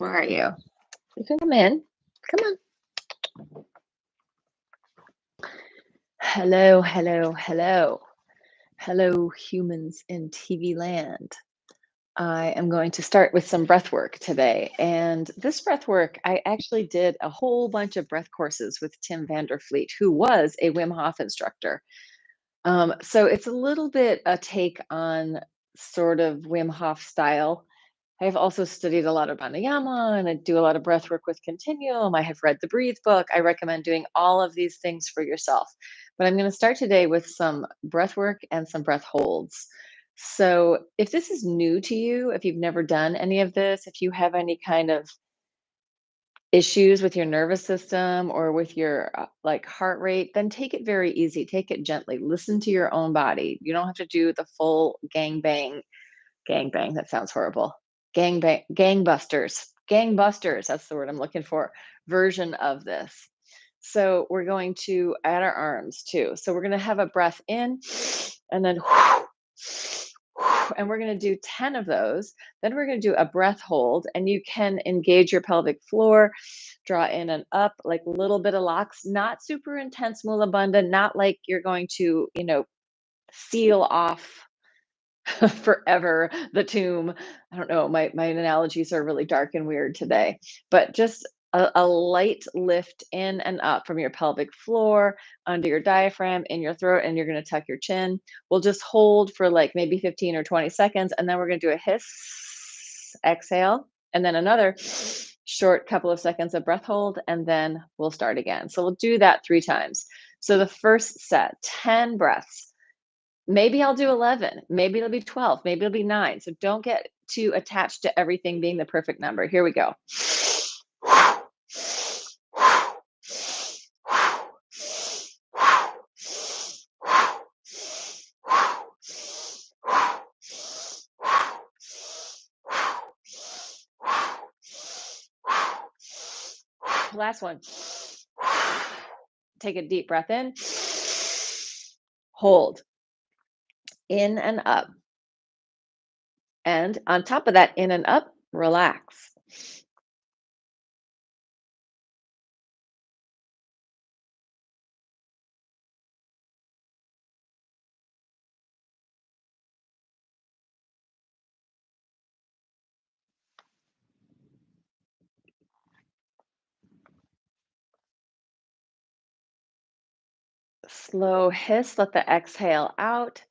Where are you? You can come in. Come on. Hello, hello, hello. Hello, humans in TV land. I am going to start with some breath work today. And this breath work, I actually did a whole bunch of breath courses with Timvandervliet, who was a Wim Hof instructor. So it's a little bit a take on sort of Wim Hof style. I've also studied a lot of pranayama and I do a lot of breath work with Continuum. I have read the Breathe book. I recommend doing all of these things for yourself. But I'm going to start today with some breath work and some breath holds. So, if this is new to you, if you've never done any of this, if you have any kind of issues with your nervous system or with your like heart rate, then take it very easy. Take it gently. Listen to your own body. You don't have to do the full gang bang, that sounds horrible. Gangbusters, that's the word I'm looking for, version of this. So we're going to add our arms too. So we're going to have a breath in and then and we're going to do 10 of those. Then we're going to do a breath hold and you can engage your pelvic floor, draw in and up like a little bit of locks, not super intense mula bandha, not like you're going to, seal off forever the tomb. I don't know, my analogies are really dark and weird today, but just a light lift in and up from your pelvic floor, under your diaphragm, in your throat, and you're going to tuck your chin. We'll just hold for like maybe 15 or 20 seconds, and then we're going to do a hiss, exhale, and then another short couple of seconds of breath hold, and then we'll start again. So we'll do that 3 times. So the first set, 10 breaths. Maybe I'll do 11, maybe it'll be 12, maybe it'll be 9. So don't get too attached to everything being the perfect number. Here we go. Last one. Take a deep breath in. Hold. In and up. And on top of that, in and up, relax. Slow hiss, let the exhale out.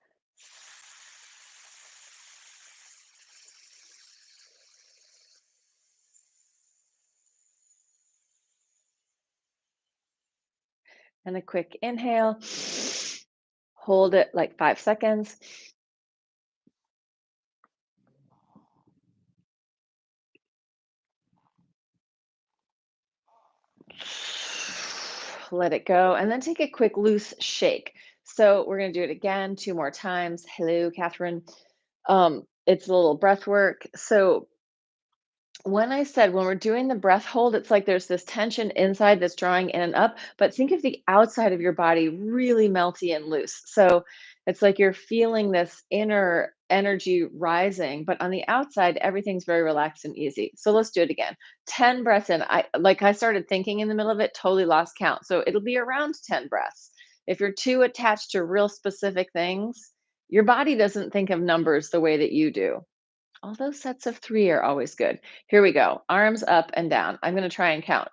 And a quick inhale. Hold it like 5 seconds. Let it go, and then take a quick loose shake. So we're going to do it again 2 more times. Hello, Catherine. It's a little breath work. So when I said when we're doing the breath hold, it's like there's this tension inside that's drawing in and up, but think of the outside of your body really melty and loose. So it's like you're feeling this inner energy rising, but on the outside, everything's very relaxed and easy. So let's do it again. 10 breaths in. I started thinking in the middle of it, totally lost count. So it'll be around 10 breaths. If you're too attached to real specific things, your body doesn't think of numbers the way that you do. Although sets of 3 are always good. Here we go. Arms up and down. I'm going to try and count.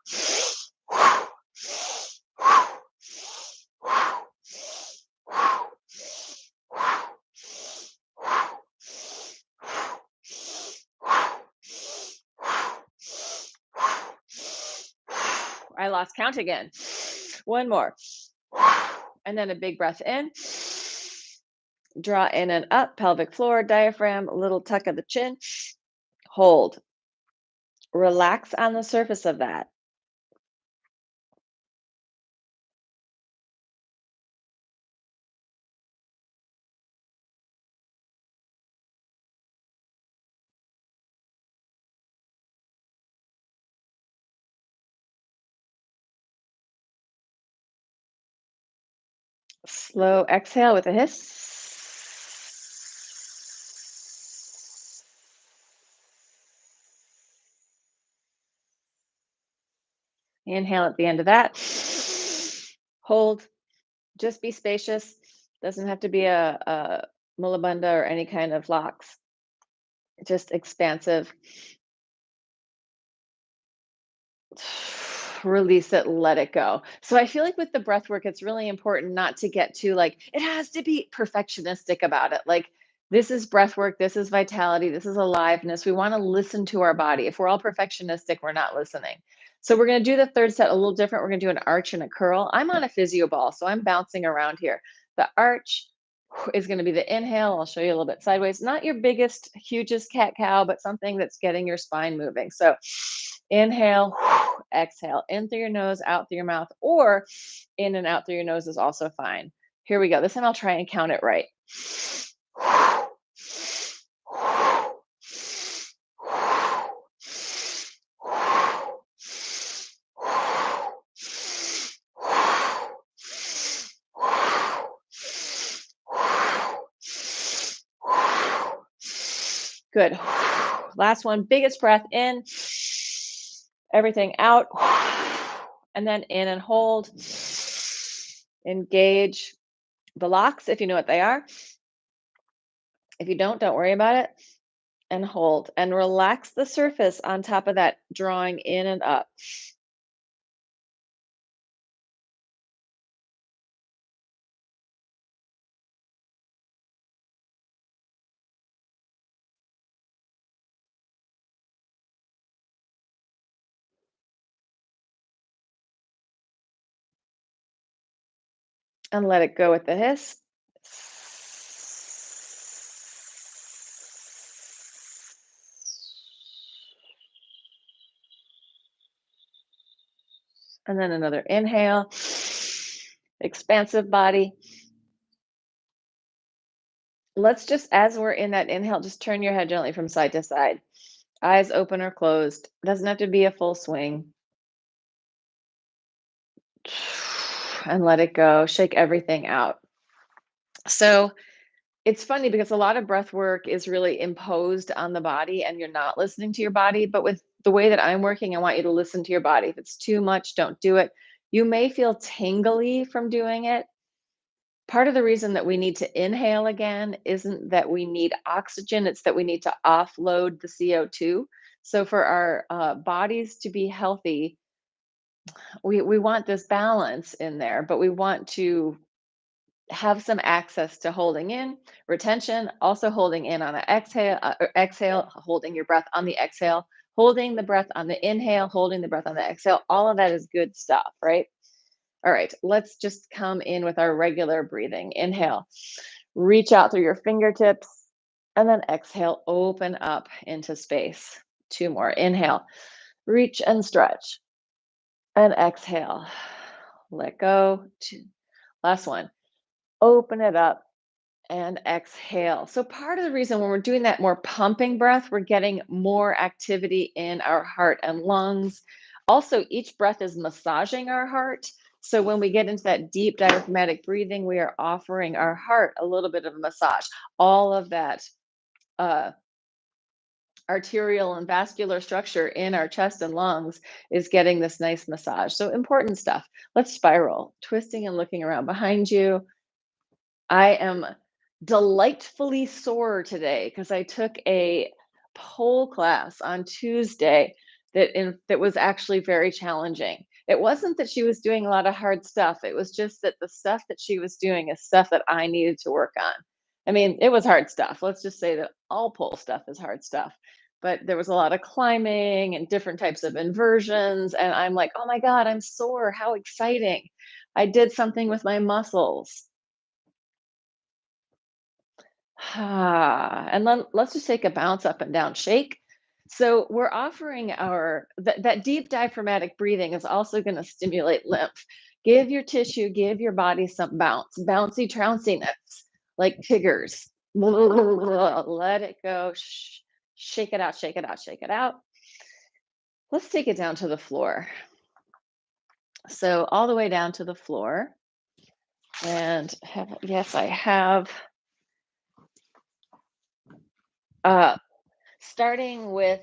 I lost count again. One more. And then a big breath in. Draw in and up, pelvic floor, diaphragm, a little tuck of the chin. Hold. Relax on the surface of that. Slow exhale with a hiss. Inhale at the end of that. Hold. Just be spacious. Doesn't have to be a mulabanda or any kind of locks. Just expansive. Release it, let it go. So I feel like with the breath work, it's really important not to get too like, it has to be perfectionistic about it. Like, this is breath work, this is vitality, this is aliveness. We want to listen to our body. If we're all perfectionistic, we're not listening. So we're going to do the third set a little different. We're going to do an arch and a curl. I'm on a physio ball, so I'm bouncing around here. The arch is going to be the inhale. I'll show you a little bit sideways. Not your biggest, hugest cat cow, but something that's getting your spine moving. So inhale, exhale, in through your nose, out through your mouth, or in and out through your nose is also fine. Here we go. This time I'll try and count it right. Good. Last one, biggest breath in, everything out, and then in and hold. Engage the locks if you know what they are. If you don't worry about it. And hold and relax the surface on top of that, drawing in and up. And let it go with the hiss. And then another inhale. Expansive body. Let's just, as we're in that inhale, just turn your head gently from side to side. Eyes open or closed. Doesn't have to be a full swing. And let it go. Shake everything out. So it's funny because a lot of breath work is really imposed on the body and you're not listening to your body. But with the way that I'm working, I want you to listen to your body. If it's too much, don't do it. You may feel tingly from doing it. Part of the reason that we need to inhale again isn't that we need oxygen, it's that we need to offload the CO2. So for our bodies to be healthy, we want this balance in there, but we want to have some access to holding in, retention, also holding in on an exhale, or exhale, holding your breath on the exhale, holding the breath on the inhale, holding the breath on the exhale. All of that is good stuff, right? All right, let's just come in with our regular breathing. Inhale, reach out through your fingertips, and then exhale, open up into space. Two more. Inhale, reach and stretch, and exhale, let go. Two. Last one. Open it up and exhale. So part of the reason when we're doing that more pumping breath, we're getting more activity in our heart and lungs. Also, each breath is massaging our heart. So when we get into that deep diaphragmatic breathing, we are offering our heart a little bit of a massage. All of that uh, arterial and vascular structure in our chest and lungs is getting this nice massage. So important stuff. Let's spiral, twisting and looking around behind you. I am delightfully sore today because I took a pole class on Tuesday that was actually very challenging. It wasn't that she was doing a lot of hard stuff. It was just that the stuff that she was doing is stuff that I needed to work on. I mean, it was hard stuff. Let's just say that all pole stuff is hard stuff. But there was a lot of climbing and different types of inversions. And I'm like, oh my God, I'm sore. How exciting. I did something with my muscles. And then let's just take a bounce up and down shake. So we're offering that deep diaphragmatic breathing is also going to stimulate lymph. Give your tissue, give your body some bounce, bouncy trounciness, like Tiggers. Let it go. Shake it out, shake it out, shake it out. Let's take it down to the floor. So all the way down to the floor. And yes, I have starting with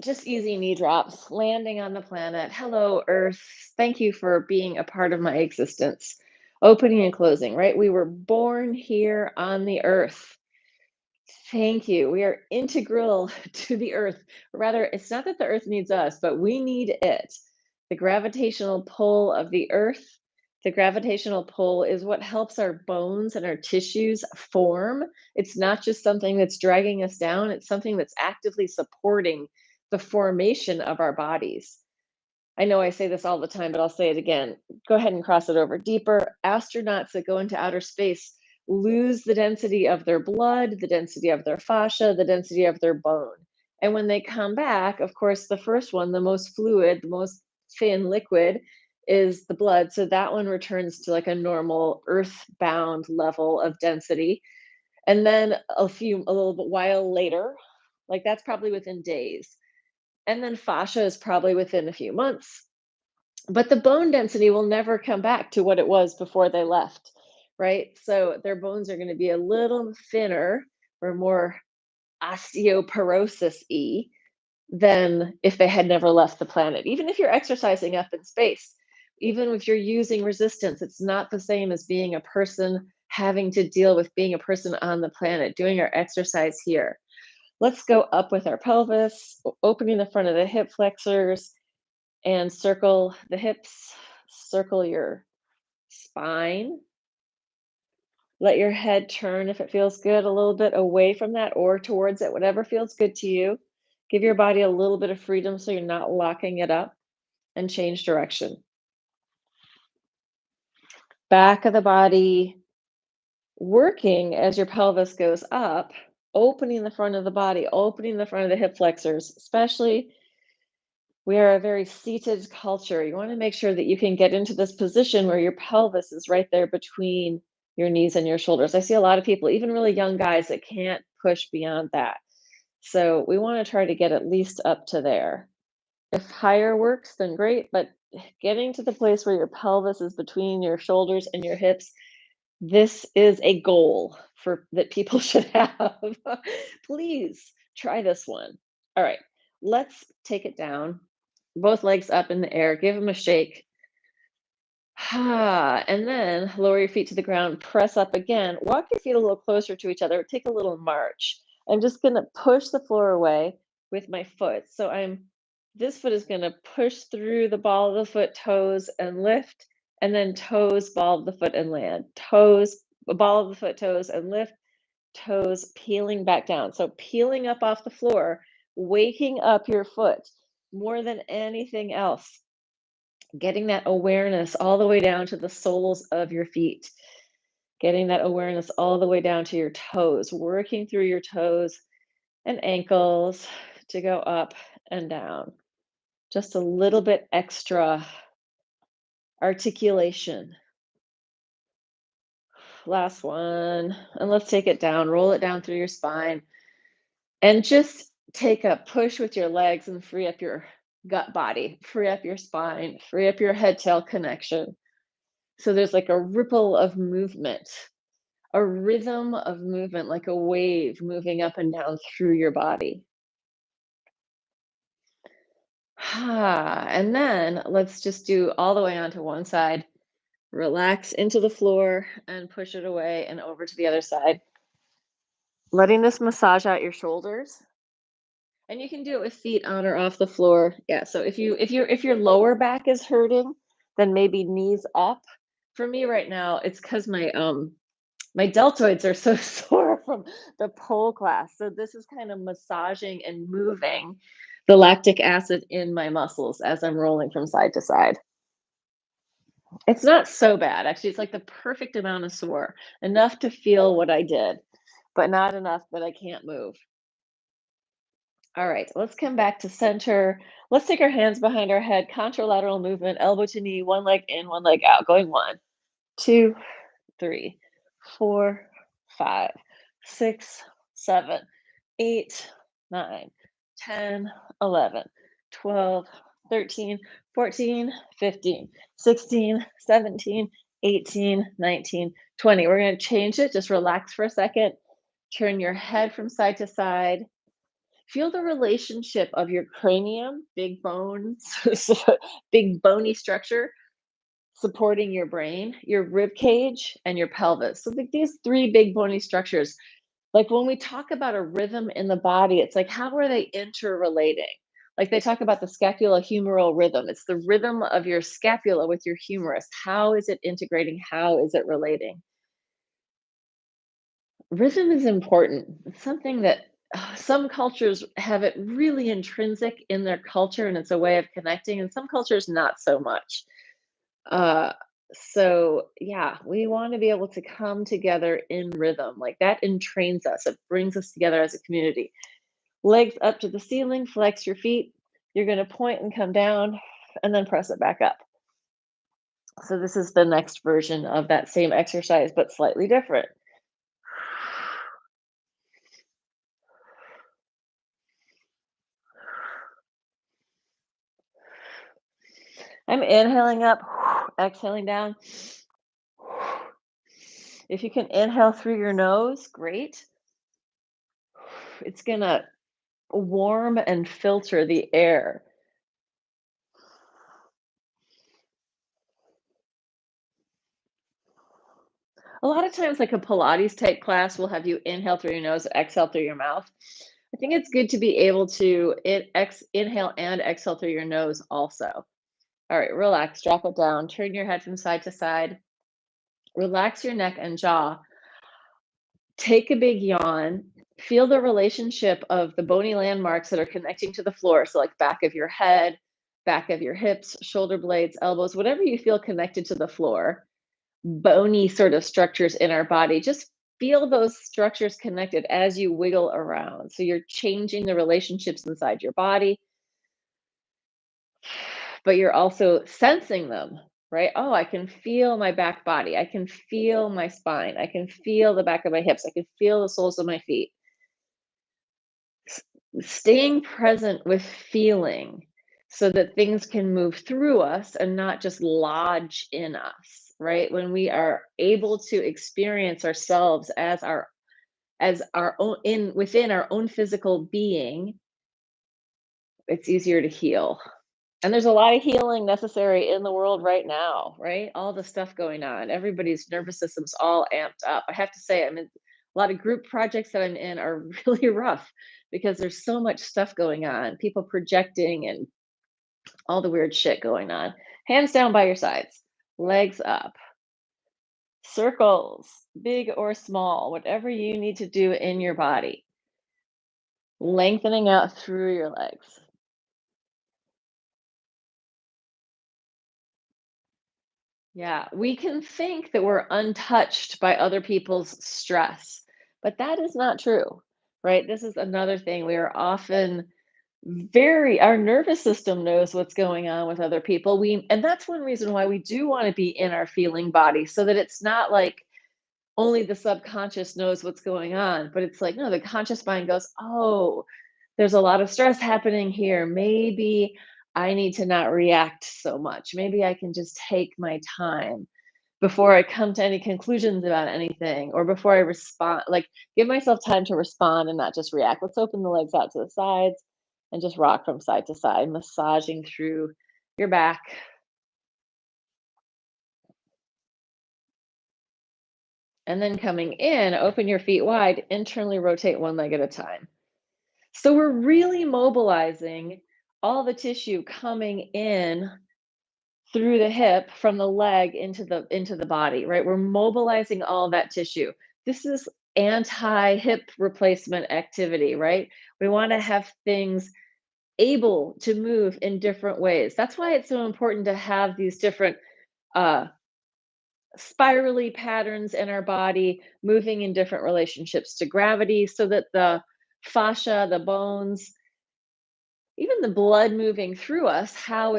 Just easy knee drops, landing on the planet. Hello, Earth. Thank you for being a part of my existence. Opening and closing, right? We were born here on the Earth. Thank you. We are integral to the Earth. Rather, it's not that the Earth needs us, but we need it. The gravitational pull of the Earth, the gravitational pull is what helps our bones and our tissues form. It's not just something that's dragging us down, it's something that's actively supporting the formation of our bodies. I know I say this all the time, but I'll say it again. Go ahead and cross it over deeper. Astronauts that go into outer space lose the density of their blood, the density of their fascia, the density of their bone. And when they come back, of course, the first one, the most fluid, the most thin liquid is the blood. So that one returns to like a normal earthbound level of density. And then a little bit while later, like that's probably within days. And then fascia is probably within a few months, but the bone density will never come back to what it was before they left, right? So their bones are going to be a little thinner or more osteoporosis y than if they had never left the planet. Even if you're exercising up in space, even if you're using resistance, it's not the same as being a person having to deal with being a person on the planet, doing our exercise here. Let's go up with our pelvis, opening the front of the hip flexors and circle the hips, circle your spine. Let your head turn if it feels good, a little bit away from that or towards it, whatever feels good to you. Give your body a little bit of freedom so you're not locking it up, and change direction. Back of the body working as your pelvis goes up, opening the front of the body, opening the front of the hip flexors, especially we are a very seated culture. You want to make sure that you can get into this position where your pelvis is right there between your knees and your shoulders. I see a lot of people, even really young guys, that can't push beyond that. So we want to try to get at least up to there. If higher works, then great, but getting to the place where your pelvis is between your shoulders and your hips, this is a goal for that people should have. Please try this one. All right, let's take it down. Both legs up in the air, give them a shake. And then lower your feet to the ground, press up again. Walk your feet a little closer to each other. Take a little march. I'm just going to push the floor away with my foot. So this foot is going to push through the ball of the foot, toes, and lift, and then toes, ball of the foot, and land. Toes, ball of the foot, toes, and lift, toes, peeling back down. So peeling up off the floor, waking up your foot more than anything else, getting that awareness all the way down to the soles of your feet, getting that awareness all the way down to your toes, working through your toes and ankles to go up and down. Just a little bit extra articulation. Last one. And let's take it down, roll it down through your spine, and just take a push with your legs and free up your gut body, free up your spine, free up your head tail connection. So there's like a ripple of movement, a rhythm of movement, like a wave moving up and down through your body. And then let's just do all the way onto one side. Relax into the floor and push it away and over to the other side. Letting this massage out your shoulders. And you can do it with feet on or off the floor. Yeah, so if your lower back is hurting, then maybe knees up. For me right now, it's because my deltoids are so sore from the pole class. So this is kind of massaging and moving the lactic acid in my muscles as I'm rolling from side to side. It's not so bad. Actually, it's like the perfect amount of sore, enough to feel what I did, but not enough that I can't move. All right, let's come back to center. Let's take our hands behind our head, contralateral movement, elbow to knee, one leg in, one leg out, going 1, 2, 3, 4, 5, 6, 7, 8, 9, 10, 11, 12, 13, 14, 15, 16, 17, 18, 19, 20. We're going to change it. Just relax for a second. Turn your head from side to side. Feel the relationship of your cranium, big bones, so big bony structure supporting your brain, your rib cage, and your pelvis. So like these three big bony structures. Like when we talk about a rhythm in the body, it's like how are they interrelating? Like they talk about the scapulohumeral rhythm. It's the rhythm of your scapula with your humerus. How is it integrating? How is it relating? Rhythm is important. It's something that some cultures have it really intrinsic in their culture and it's a way of connecting, and some cultures not so much. Uh, so yeah, we want to be able to come together in rhythm. Like that entrains us. It brings us together as a community. Legs up to the ceiling, flex your feet. You're going to point and come down and then press it back up. So this is the next version of that same exercise, but slightly different. I'm inhaling up, exhaling down. If you can inhale through your nose, great. It's going to warm and filter the air. A lot of times, like a Pilates type class will have you inhale through your nose, exhale through your mouth. I think it's good to be able to inhale and exhale through your nose also. All right, relax, drop it down, turn your head from side to side, relax your neck and jaw. Take a big yawn. Feel the relationship of the bony landmarks that are connecting to the floor. So, like back of your head, back of your hips, shoulder blades, elbows, whatever you feel connected to the floor, bony sort of structures in our body. Just feel those structures connected as you wiggle around. So, you're changing the relationships inside your body, but you're also sensing them, right? Oh, I can feel my back body. I can feel my spine. I can feel the back of my hips. I can feel the soles of my feet. Staying present with feeling so that things can move through us and not just lodge in us, right? When we are able to experience ourselves as our own in within our own physical being, it's easier to heal. And there's a lot of healing necessary in the world right now, right? All the stuff going on. Everybody's nervous system's all amped up. I have to say, I'm in a lot of group projects that I'm in are really rough because there's so much stuff going on. People projecting and all the weird shit going on. Hands down by your sides, legs up, circles, big or small, whatever you need to do in your body. Lengthening out through your legs. Yeah, we can think that we're untouched by other people's stress, but that is not true, right? This is another thing. We are often our nervous system knows what's going on with other people. And that's one reason why we do want to be in our feeling body so that it's not like only the subconscious knows what's going on, but it's like, no, the conscious mind goes, oh, there's a lot of stress happening here. Maybe I need to not react so much. Maybe I can just take my time before I come to any conclusions about anything or before I respond. Like, give myself time to respond and not just react. Let's open the legs out to the sides and just rock from side to side, massaging through your back. And then coming in, open your feet wide, internally rotate one leg at a time. So we're really mobilizing all the tissue coming in through the hip from the leg into the body, right? We're mobilizing all that tissue. This is anti-hip replacement activity, right? We want to have things able to move in different ways. That's why it's so important to have these different uh spirally patterns in our body moving in different relationships to gravity so that the fascia, the bones, even the blood moving through us, how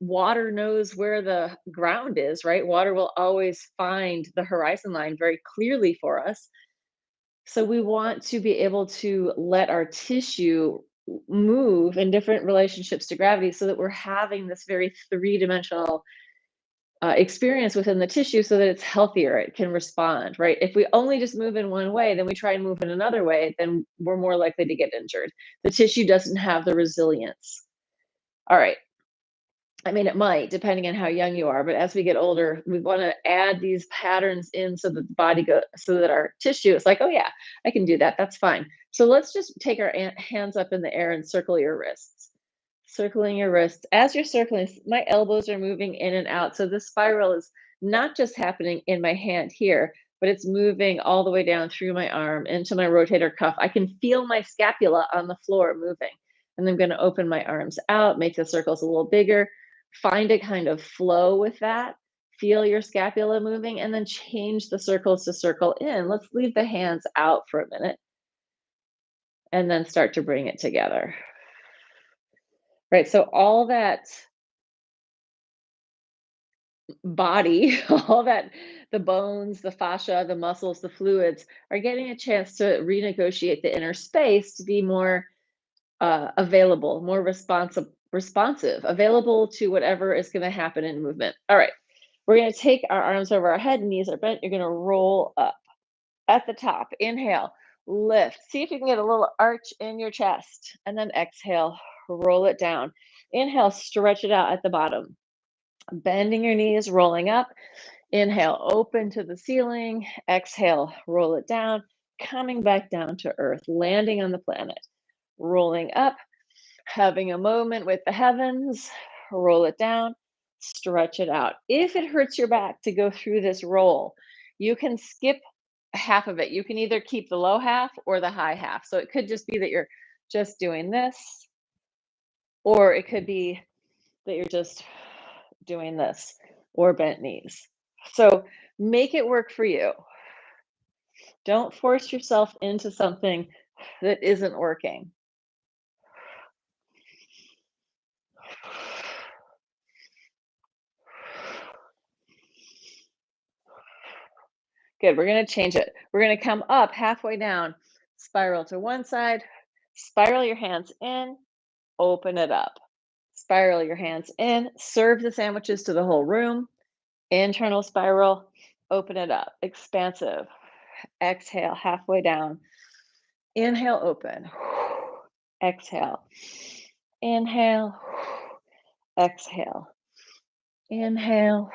water knows where the ground is, right? Water will always find the horizon line very clearly for us. So we want to be able to let our tissue move in different relationships to gravity so that we're having this very three-dimensional experience within the tissue so that it's healthier, it can respond, right? If we only just move in one way, then we try and move in another way, then we're more likely to get injured. The tissue doesn't have the resilience. All right. I mean, it might, depending on how young you are, but as we get older, we want to add these patterns in so that the body go, so that our tissue is like, oh yeah, I can do that. That's fine. So let's just take our hands up in the air and circle your wrists. Circling your wrists. As you're circling, my elbows are moving in and out. So the spiral is not just happening in my hand here, but it's moving all the way down through my arm into my rotator cuff. I can feel my scapula on the floor moving. And I'm going to open my arms out, make the circles a little bigger, find a kind of flow with that. Feel your scapula moving, and then change the circles to circle in. Let's leave the hands out for a minute and then start to bring it together. Right. So all that body, all that, the bones, the fascia, the muscles, the fluids are getting a chance to renegotiate the inner space to be more available, more responsive, available to whatever is going to happen in movement. All right. We're going to take our arms over our head, knees are bent. You're going to roll up at the top. Inhale, lift. See if you can get a little arch in your chest. And then exhale, roll it down. Inhale, stretch it out at the bottom. Bending your knees, rolling up. Inhale, open to the ceiling. Exhale, roll it down. Coming back down to earth, landing on the planet. Rolling up, having a moment with the heavens. Roll it down, stretch it out. If it hurts your back to go through this roll, you can skip half of it. You can either keep the low half or the high half. So it could just be that you're just doing this, or it could be that you're just doing this or bent knees. So make it work for you. Don't force yourself into something that isn't working. Good. We're going to change it. We're going to come up halfway down, spiral to one side, spiral your hands in, open it up. Spiral your hands in, serve the sandwiches to the whole room. Internal spiral, open it up. Expansive. Exhale, halfway down. Inhale, open. Exhale. Inhale. Exhale. Inhale.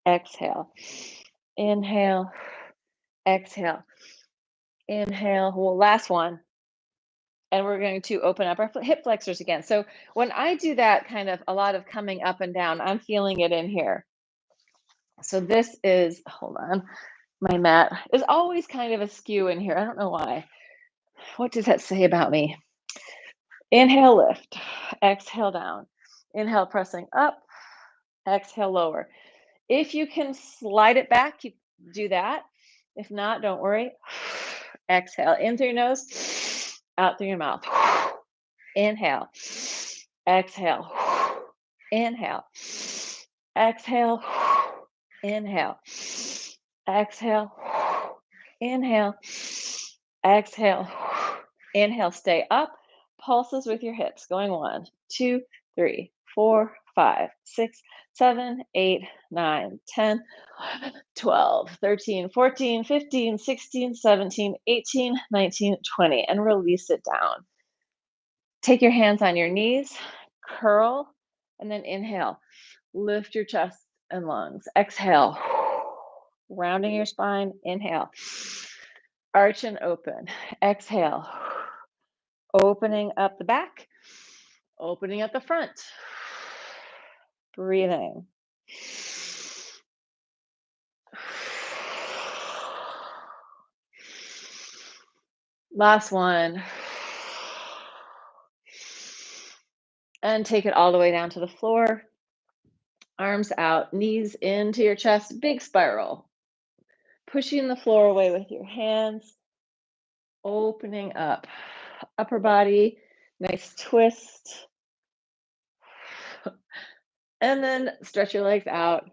Exhale. Inhale. Exhale. Inhale. Well, last one. And we're going to open up our hip flexors again. So when I do that kind of a lot of coming up and down, I'm feeling it in here. So this is, hold on, my mat is always kind of askew in here. I don't know why. What does that say about me? Inhale, lift. Exhale, down. Inhale, pressing up. Exhale, lower. If you can slide it back, you do that. If not, don't worry. Exhale, in through your nose, out through your mouth. Inhale. Exhale. Inhale. Exhale. Inhale. Exhale. Inhale. Exhale. Inhale. Stay up. Pulses with your hips. Going 1, 2, 3, 4, 5, 6, 7, 8, 9, 10, 12, 13, 14, 15, 16, 17, 18, 19, 20, and release it down. Take your hands on your knees, curl, and then inhale. Lift your chest and lungs. Exhale. Rounding your spine. Inhale. Arch and open. Exhale. Opening up the back. Opening up the front. Breathing. Last one. And take it all the way down to the floor. Arms out, knees into your chest, big spiral. Pushing the floor away with your hands. Opening up. Upper body, nice twist. And then stretch your legs out.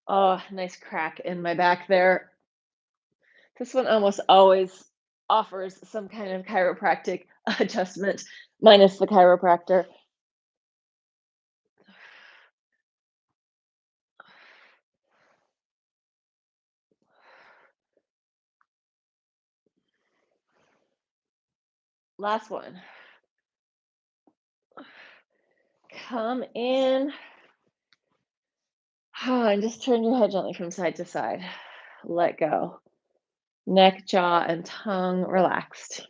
Oh, nice crack in my back there. This one almost always offers some kind of chiropractic adjustment minus the chiropractor. Last one. Come in. And just turn your head gently from side to side. Let go. Neck, jaw, and tongue relaxed.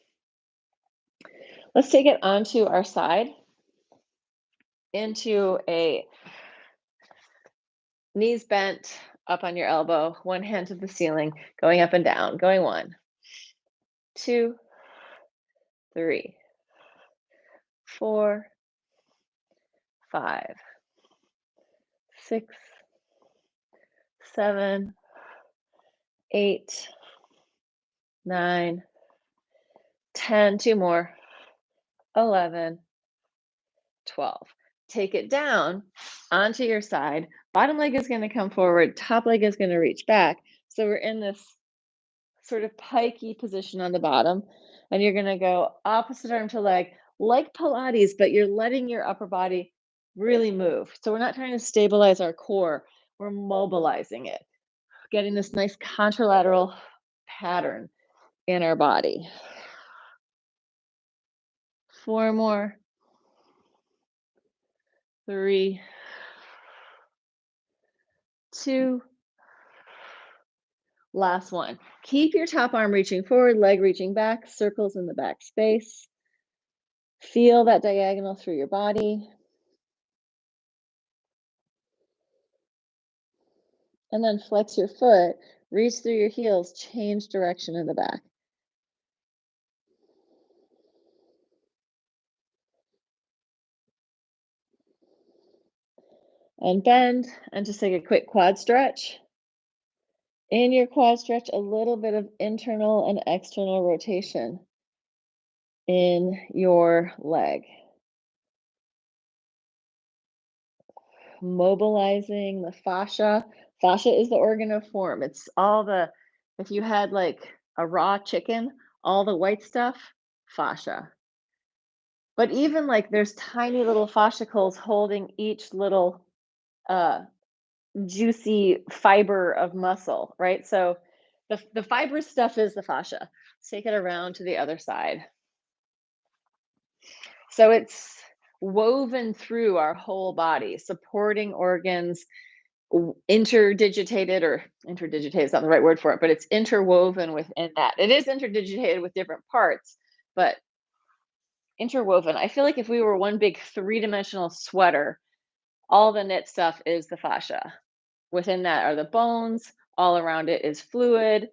Let's take it onto our side into a knees bent up on your elbow, one hand to the ceiling, going up and down, going 1, 2, 3, 4, 5, 6, 7, 8, 9, 10, 2 more, 11, 12. Take it down onto your side. Bottom leg is going to come forward, top leg is going to reach back. So we're in this sort of pikey position on the bottom, and you're going to go opposite arm to leg, like Pilates, but you're letting your upper body really move. So we're not trying to stabilize our core, we're mobilizing it, getting this nice contralateral pattern in our body. 4 more. 3, 2, last one. Keep your top arm reaching forward, leg reaching back, circles in the back space. Feel that diagonal through your body. And then flex your foot, reach through your heels, change direction in the back. And bend, and just take a quick quad stretch. In your quad stretch, a little bit of internal and external rotation in your leg. Mobilizing the fascia. Fascia is the organ of form. It's all the, if you had like a raw chicken, all the white stuff, fascia. But even like there's tiny little fascicles holding each little juicy fiber of muscle, right? So the fibrous stuff is the fascia. Let's take it around to the other side. So it's woven through our whole body, supporting organs, interdigitated, or interdigitated is not the right word for it, but it's interwoven within that. It is interdigitated with different parts, but interwoven. I feel like if we were one big three-dimensional sweater, all the knit stuff is the fascia. Within that are the bones, all around it is fluid.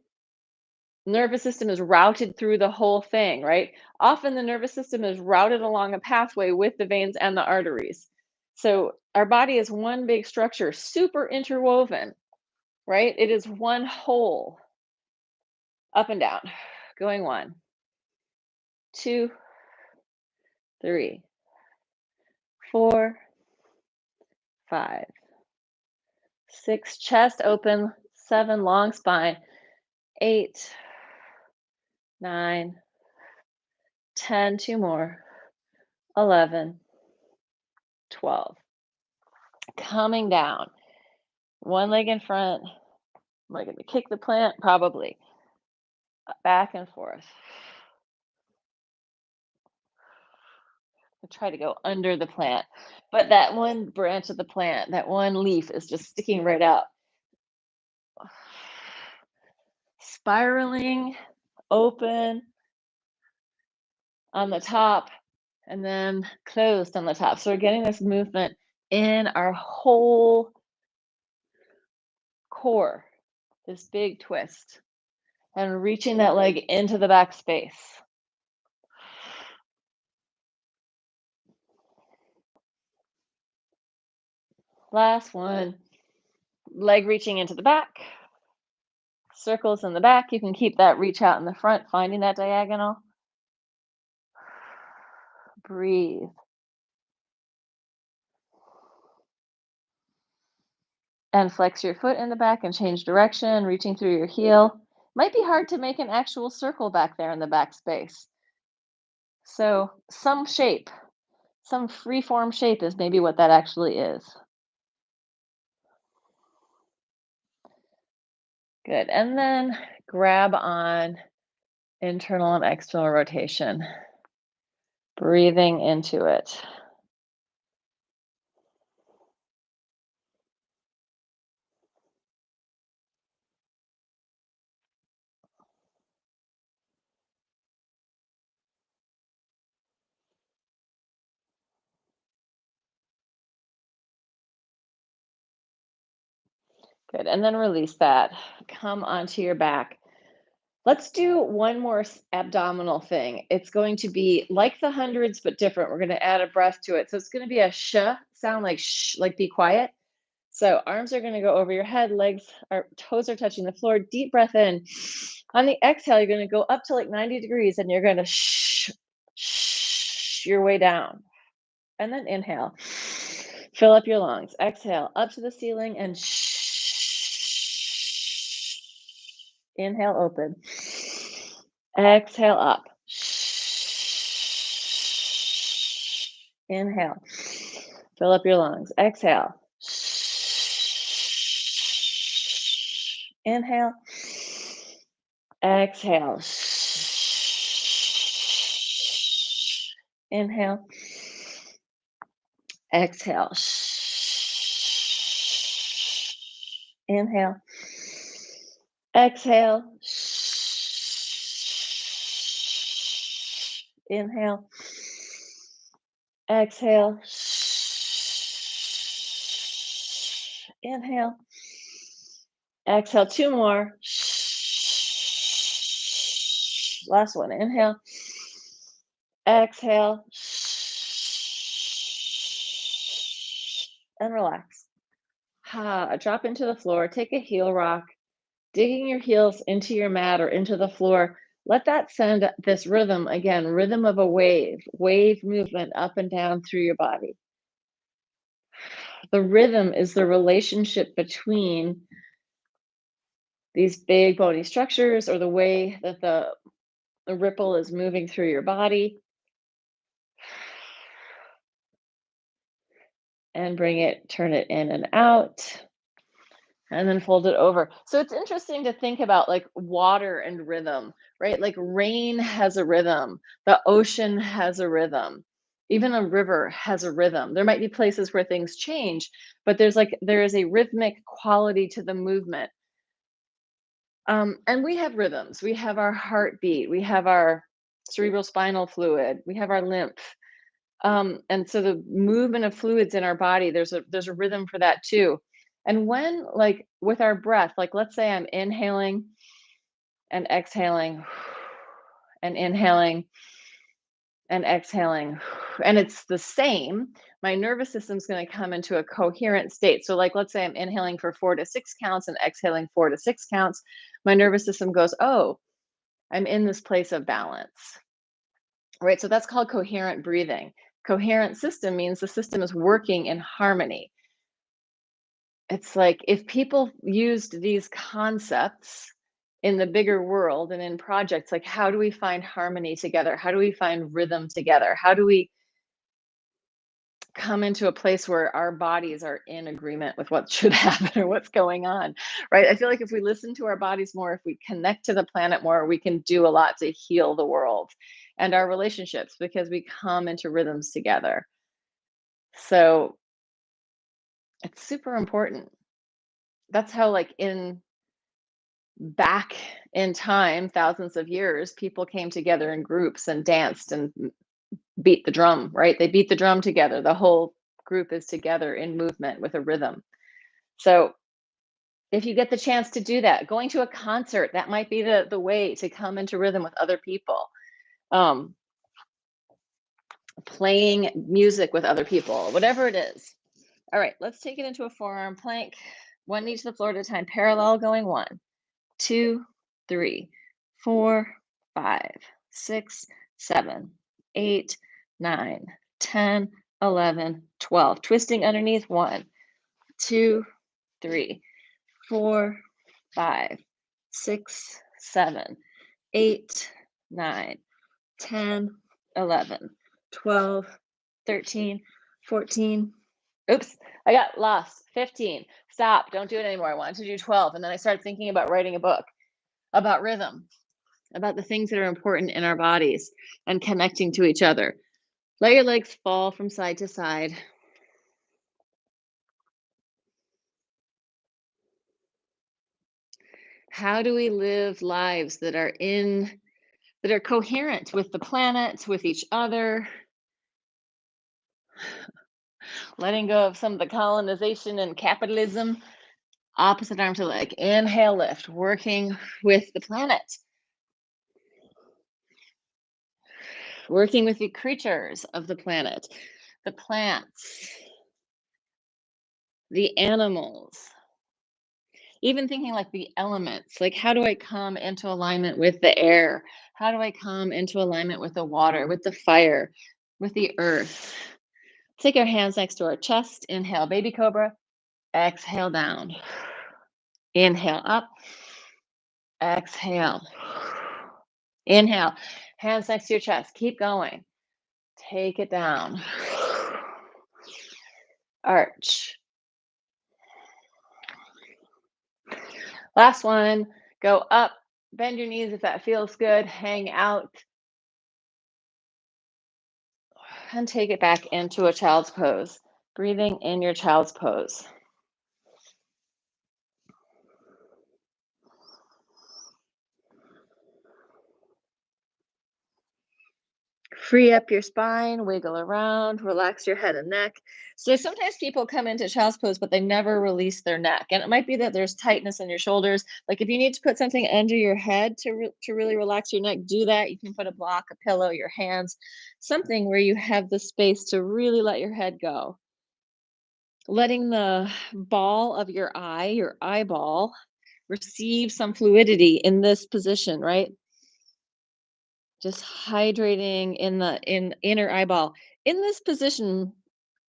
Nervous system is routed through the whole thing, right? Often the nervous system is routed along a pathway with the veins and the arteries. So our body is one big structure, super interwoven, right? It is one whole, up and down, going 1, 2, 3, 4, 5, 6, chest open, 7, long spine, 8, 9, 10, 2 more, 11, 12. Coming down, one leg in front. Am I going to kick the plant? Probably. Back and forth. I try to go under the plant, but that one branch of the plant, that one leaf is just sticking right out. Spiraling open on the top and then closed on the top. So we're getting this movement in our whole core, this big twist, and reaching that leg into the back space. Last one, leg reaching into the back, circles in the back. You can keep that reach out in the front, finding that diagonal. Breathe. And flex your foot in the back and change direction, reaching through your heel. Might be hard to make an actual circle back there in the back space. So some shape, some free form shape is maybe what that actually is. Good. And then grab on internal and external rotation, breathing into it. Good. And then release that. Come onto your back. Let's do one more abdominal thing. It's going to be like the hundreds, but different. We're going to add a breath to it. So it's going to be a sh sound, like shh, like be quiet. So arms are going to go over your head, legs, our toes are touching the floor. Deep breath in. On the exhale, you're going to go up to like 90 degrees and you're going to shh your way down. And then inhale. Fill up your lungs. Exhale up to the ceiling and shh. Inhale, open. Exhale up. Inhale. Fill up your lungs. Exhale. Inhale. Exhale. Inhale. Exhale. Inhale. Exhale. Inhale. Exhale. Inhale. Exhale. Two more. Last one. Inhale. Exhale. And relax. Drop into the floor. Take a heel rock. Digging your heels into your mat or into the floor. Let that send this rhythm, again, rhythm of a wave movement up and down through your body. The rhythm is the relationship between these big bony structures, or the way that the ripple is moving through your body. And bring it, turn it in and out. And then fold it over. So it's interesting to think about like water and rhythm, right? Like rain has a rhythm, the ocean has a rhythm, even a river has a rhythm. There might be places where things change, but there is a rhythmic quality to the movement. And we have rhythms. We have our heartbeat, we have our cerebral spinal fluid, we have our lymph. And so the movement of fluids in our body, there's a rhythm for that too. And when, like with our breath, like let's say I'm inhaling and exhaling and inhaling and exhaling, and it's the same, my nervous system's going to come into a coherent state. So like let's say I'm inhaling for 4 to 6 counts and exhaling 4 to 6 counts. My nervous system goes, "Oh, I'm in this place of balance." Right? So that's called coherent breathing. Coherent system means the system is working in harmony. It's like if people used these concepts in the bigger world and in projects, like how do we find harmony together? How do we find rhythm together? How do we come into a place where our bodies are in agreement with what should happen or what's going on, right? I feel like if we listen to our bodies more, if we connect to the planet more, we can do a lot to heal the world and our relationships, because we come into rhythms together. So it's super important. That's how, like, in back in time, thousands of years, people came together in groups and danced and beat the drum, right? They beat the drum together. The whole group is together in movement with a rhythm. So if you get the chance to do that, going to a concert, that might be the way to come into rhythm with other people. Um, Playing music with other people, whatever it is. All right, let's take it into a forearm plank. One knee to the floor at a time, parallel going 1, 2, 3, 4, 5, 6, 7, 8, 9, 10, 11, 12. Twisting underneath 1, 2, 3, 4, 5, 6, 7, 8, 9, 10, 11, 12, 13, 14. Oops, I got lost. 15. Stop. Don't do it anymore. I wanted to do 12. And then I started thinking about writing a book about rhythm, about the things that are important in our bodies and connecting to each other. Let your legs fall from side to side. How do we live lives that are coherent with the planet, with each other, letting go of some of the colonization and capitalism? Opposite arm to leg. Inhale, lift, working with the planet, working with the creatures of the planet, the plants, the animals, even thinking like the elements. Like, how do I come into alignment with the air? How do I come into alignment with the water, with the fire, with the earth? Take our hands next to our chest. Inhale, baby cobra. Exhale, down. Inhale, up. Exhale. Inhale, hands next to your chest. Keep going. Take it down. Arch. Last one. Go up. Bend your knees if that feels good. Hang out. And take it back into a child's pose. Breathing in your child's pose. Free up your spine, wiggle around, relax your head and neck. So sometimes people come into child's pose, but they never release their neck. And it might be that there's tightness in your shoulders. Like if you need to put something under your head to really relax your neck, do that. You can put a block, a pillow, your hands, something where you have the space to really let your head go. Letting the ball of your eye, your eyeball, receive some fluidity in this position, right? Just hydrating in the inner eyeball. In this position,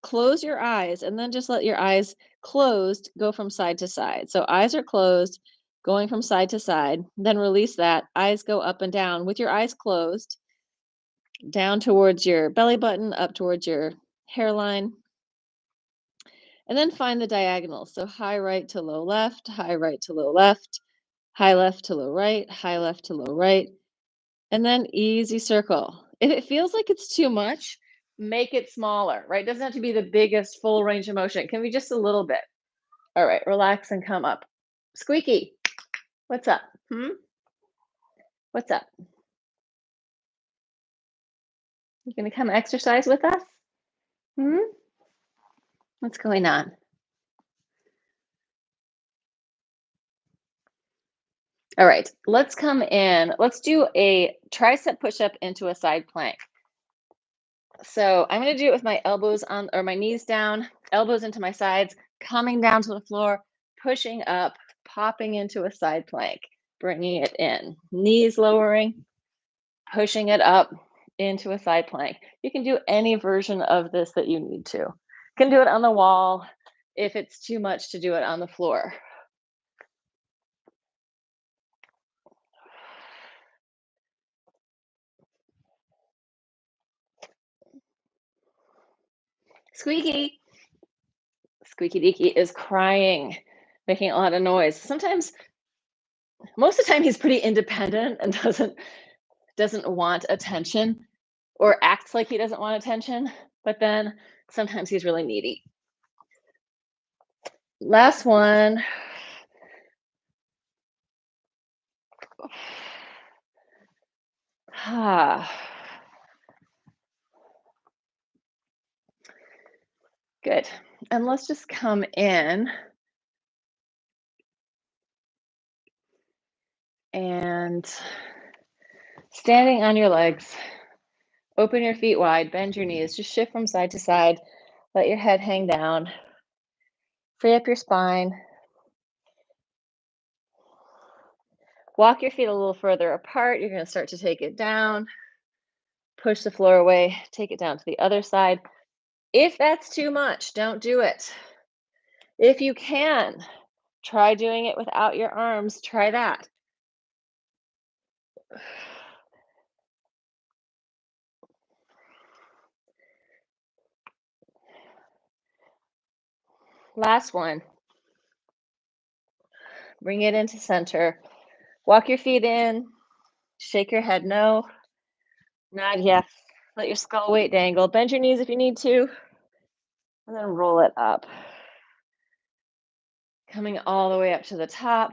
close your eyes and then just let your eyes closed go from side to side. So eyes are closed, going from side to side. Then release that. Eyes go up and down with your eyes closed, down towards your belly button, up towards your hairline. And then find the diagonal. So high right to low left, high right to low left, high left to low right, high left to low right. And then easy circle. If it feels like it's too much, make it smaller, right? It doesn't have to be the biggest full range of motion. It can be just a little bit. All right, relax and come up. Squeaky, what's up? What's up? You gonna come exercise with us? What's going on? All right, let's come in. Let's do a tricep push-up into a side plank. So I'm going to do it with my elbows on, or my knees down, elbows into my sides, coming down to the floor, pushing up, popping into a side plank, bringing it in, knees lowering, pushing it up into a side plank. You can do any version of this that you need to. You can do it on the wall if it's too much to do it on the floor. Squeaky. Squeaky Deaky is crying, making a lot of noise. Sometimes, most of the time, he's pretty independent and doesn't want attention or acts like he doesn't want attention. But then sometimes he's really needy. Last one. Good. And let's just come in and standing on your legs, open your feet wide, bend your knees, just shift from side to side, let your head hang down, free up your spine. Walk your feet a little further apart. You're going to start to take it down, push the floor away, take it down to the other side. If that's too much, don't do it. If you can, try doing it without your arms. Try that. Last one. Bring it into center. Walk your feet in. Shake your head no. Nod yes. Let your skull weight dangle. Bend your knees if you need to. And then roll it up. Coming all the way up to the top.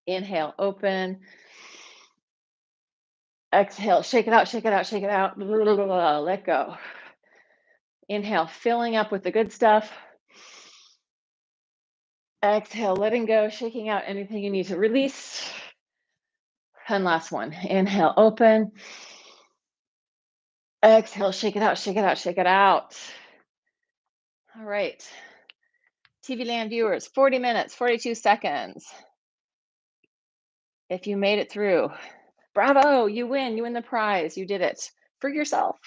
Inhale, open. Exhale, shake it out, shake it out, shake it out. Let go. Inhale, filling up with the good stuff. Exhale, letting go, shaking out anything you need to release. And last one. Inhale, open. Exhale, shake it out, shake it out, shake it out. All right. TV Land viewers, 40 minutes, 42 seconds. If you made it through, bravo, you win the prize. You did it for yourself.